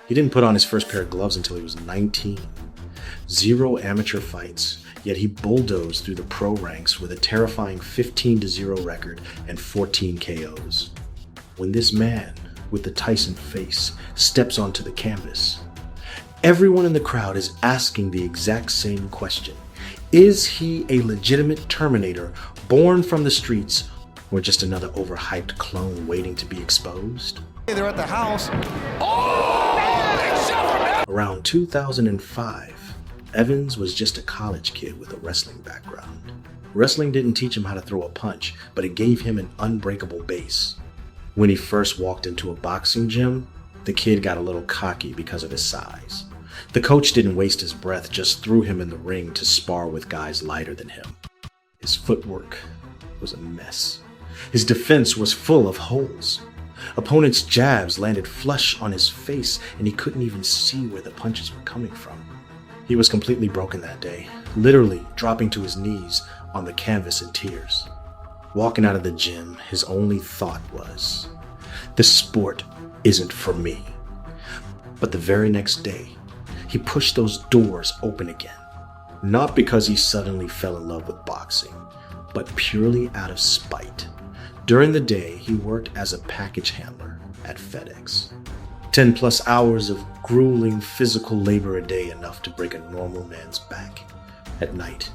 He didn't put on his first pair of gloves until he was 19. 0 amateur fights, yet he bulldozed through the pro ranks with a terrifying 15-0 record and 14 KOs. When this man with the Tyson face steps onto the canvas, everyone in the crowd is asking the exact same question. Is he a legitimate Terminator born from the streets, or just another overhyped clone waiting to be exposed? They're at the house. Around 2005, Evans was just a college kid with a wrestling background. Wrestling didn't teach him how to throw a punch, but it gave him an unbreakable base. When he first walked into a boxing gym, the kid got a little cocky because of his size. The coach didn't waste his breath, just threw him in the ring to spar with guys lighter than him. His footwork was a mess. His defense was full of holes. Opponents' jabs landed flush on his face, and he couldn't even see where the punches were coming from. He was completely broken that day, literally dropping to his knees on the canvas in tears. Walking out of the gym, his only thought was, "This sport isn't for me." But the very next day, he pushed those doors open again. Not because he suddenly fell in love with boxing, but purely out of spite. During the day, he worked as a package handler at FedEx. 10+ hours of grueling physical labor a day, enough to break a normal man's back. At night,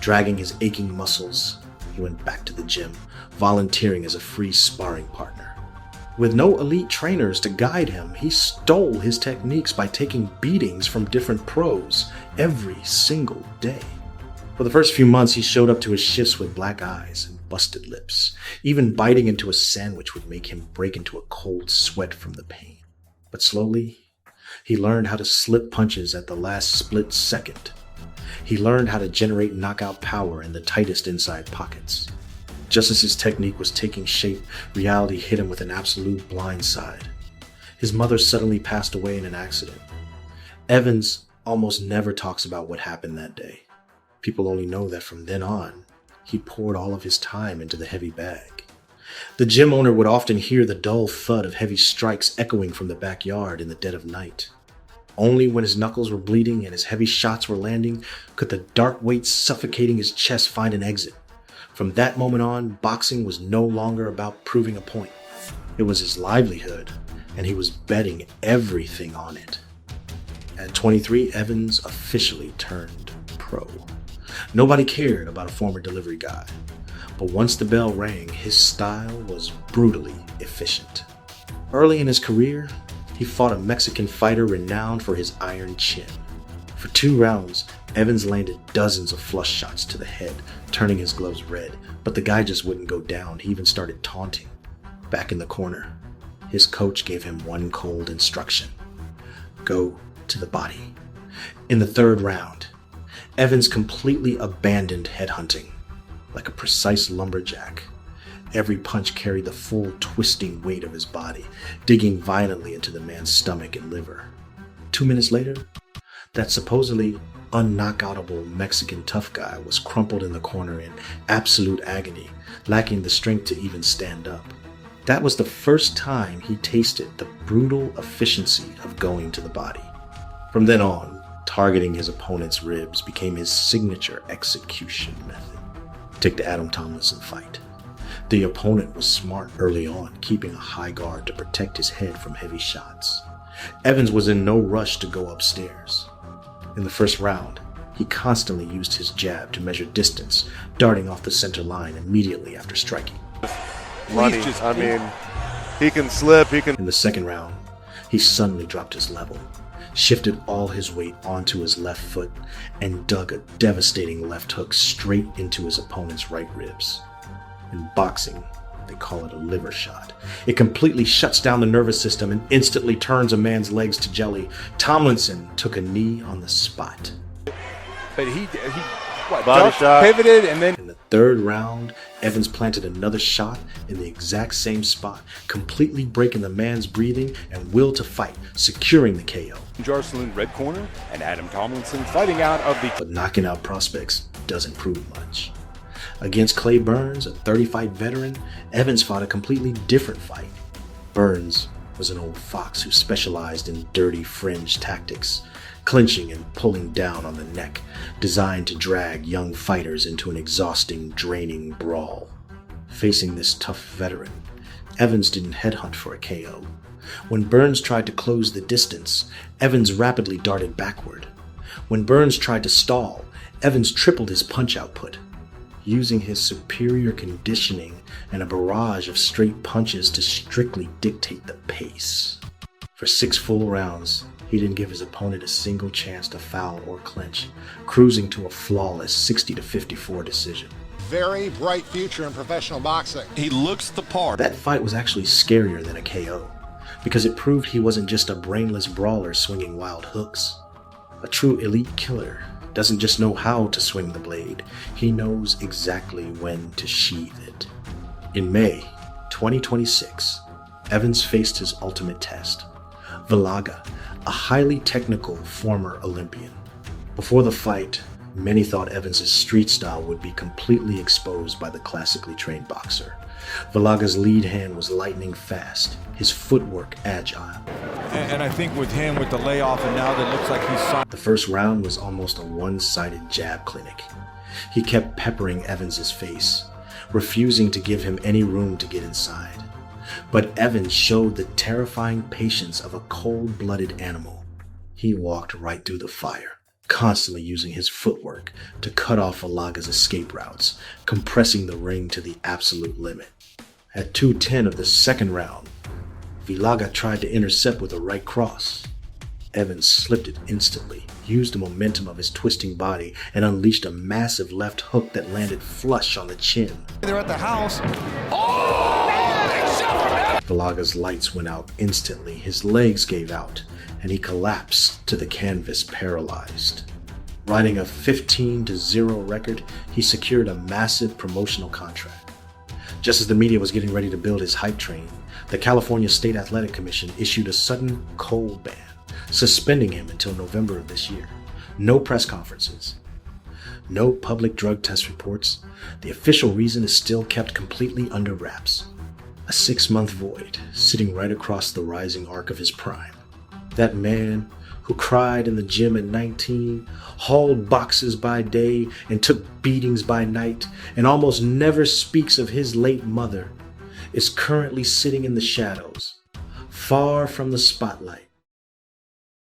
dragging his aching muscles, he went back to the gym, volunteering as a free sparring partner. With no elite trainers to guide him, he stole his techniques by taking beatings from different pros every single day. For the first few months, he showed up to his shifts with black eyes and busted lips. Even biting into a sandwich would make him break into a cold sweat from the pain. But slowly, he learned how to slip punches at the last split second. He learned how to generate knockout power in the tightest inside pockets. Just as his technique was taking shape, reality hit him with an absolute blindside. His mother suddenly passed away in an accident. Evans almost never talks about what happened that day. People only know that from then on, he poured all of his time into the heavy bag. The gym owner would often hear the dull thud of heavy strikes echoing from the backyard in the dead of night. Only when his knuckles were bleeding and his heavy shots were landing could the dark weight suffocating his chest find an exit. From that moment on, boxing was no longer about proving a point. It was his livelihood, and he was betting everything on it. At 23, Evans officially turned pro. Nobody cared about a former delivery guy, but once the bell rang, his style was brutally efficient. Early in his career, he fought a Mexican fighter renowned for his iron chin. For 2 rounds, Evans landed dozens of flush shots to the head, turning his gloves red, but the guy just wouldn't go down. He even started taunting. Back in the corner, his coach gave him one cold instruction: go to the body. In the 3rd round, Evans completely abandoned headhunting. Like a precise lumberjack, every punch carried the full twisting weight of his body, digging violently into the man's stomach and liver. 2 minutes later, that supposedly unknockoutable Mexican tough guy was crumpled in the corner in absolute agony, lacking the strength to even stand up. That was the first time he tasted the brutal efficiency of going to the body. From then on, targeting his opponent's ribs became his signature execution method. Take the Adam Tomlinson fight. The opponent was smart early on, keeping a high guard to protect his head from heavy shots. Evans was in no rush to go upstairs. In the first round, he constantly used his jab to measure distance, darting off the center line immediately after striking. He can slip, In the second round, he suddenly dropped his level, shifted all his weight onto his left foot, and dug a devastating left hook straight into his opponent's right ribs. In boxing, they call it a liver shot. It completely shuts down the nervous system and instantly turns a man's legs to jelly. Tomlinson took a knee on the spot. But he body shot, pivoted, and then In the 3rd round, Evans planted another shot in the exact same spot, completely breaking the man's breathing and will to fight, securing the KO. Jarcelin red corner and Adam Tomlinson fighting out of the But knocking out prospects doesn't prove much. Against Clay Burns, a 30-fight veteran, Evans fought a completely different fight. Burns was an old fox who specialized in dirty fringe tactics, clinching and pulling down on the neck, designed to drag young fighters into an exhausting, draining brawl. Facing this tough veteran, Evans didn't headhunt for a KO. When Burns tried to close the distance, Evans rapidly darted backward. When Burns tried to stall, Evans tripled his punch output, using his superior conditioning and a barrage of straight punches to strictly dictate the pace. For 6 full rounds, he didn't give his opponent a single chance to foul or clinch, cruising to a flawless 60-54 decision. Very bright future in professional boxing. He looks the part. That fight was actually scarier than a KO, because it proved he wasn't just a brainless brawler swinging wild hooks. A true elite killer doesn't just know how to swing the blade, he knows exactly when to sheath it. In May 2026, Evans faced his ultimate test, Vilaga, a highly technical former Olympian. Before the fight, many thought Evans' street style would be completely exposed by the classically trained boxer. Vilaga's lead hand was lightning fast, his footwork agile. And I think with him, with the layoff, and now that looks like he's... The first round was almost a one-sided jab clinic. He kept peppering Evans' face, refusing to give him any room to get inside. But Evans showed the terrifying patience of a cold-blooded animal. He walked right through the fire, constantly using his footwork to cut off Vilaga's escape routes, compressing the ring to the absolute limit. At 2:10 of the second round, Vilaga tried to intercept with a right cross. Evans slipped it instantly, used the momentum of his twisting body, and unleashed a massive left hook that landed flush on the chin. They're at the house. Vilaga's lights went out instantly, his legs gave out, and he collapsed to the canvas paralyzed. Riding a 15-0 record, he secured a massive promotional contract. Just as the media was getting ready to build his hype train, the California State Athletic Commission issued a sudden cold ban, suspending him until November of this year. No press conferences, no public drug test reports. The official reason is still kept completely under wraps. A 6-month void sitting right across the rising arc of his prime. That man who cried in the gym at 19, hauled boxes by day and took beatings by night, and almost never speaks of his late mother, is currently sitting in the shadows, far from the spotlight,